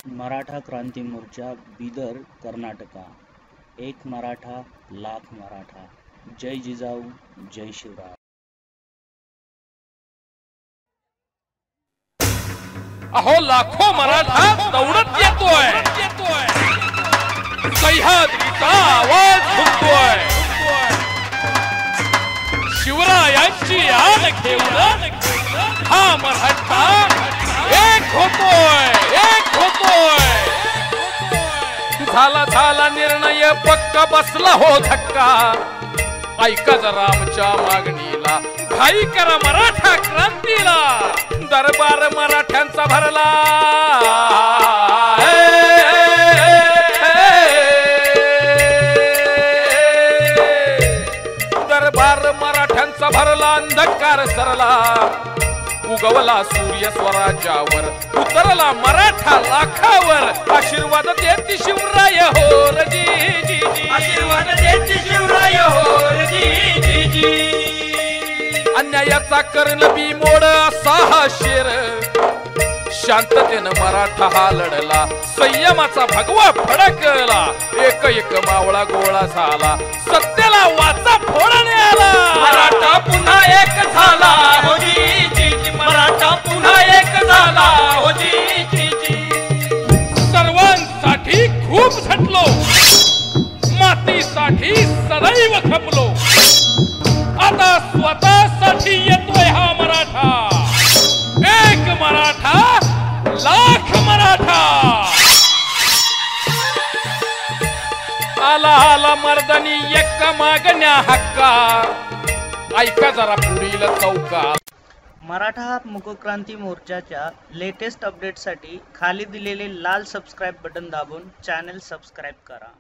मराठा क्रांती मोर्चा बिदर कर्नाटका। एक मराठा लाख मराठा। जय जिजाऊ जय शिवराय। अहो लाखो मराठा दौडत येतोय, सह्याद्रीचा आवाज घुमतोय, शिवरायांची आन घेऊन हा मराठा एक होतोय, एक होतोय। झाला निर्णय पक्का, बसला हो धक्का। ऐका जरा आमच्या मागणीला, घाई करा मराठा क्रांतीला। दरबार मराठ्यांचा भरला, दरबार मराठ्यांचा भरला। अंधकार सरला, उगवला सूर्य स्वराज्यावर, उतरला मराठा लाखावर। आशीर्वाद देती शिवराय हो रजी जी जी, आशीर्वाद देती शिवराय हो रजी जी जी। अन्यायाचा कर्ण बी मोड असा हा शेर, शांततेनं मराठा हा लढला, संयमाचा भगवा फडकला। एक एक मावळा गोळा झाला, सत्याला वाचा फोडणे आला। मराठा पुन्हा एक झाला हो जी जी जी, मराठा पुन्हा एक झाला हो जी जी जी। सर्वांसाठी खूप झटलो, मातीसाठी सदैव खपलो। आता स्वतःसाठी येतोय हा मराठा। एक मराठा लाख मराठा। आला आला मर्दानी एक मागण्या हक्का। ऐका जरा पुढील चौका। मराठा मुकक्रांती मोर्चाच्या लेटेस्ट अपडेटसाठी खाली दिलेले लाल सबस्क्राइब बटन दाबून चॅनल सबस्क्राइब करा।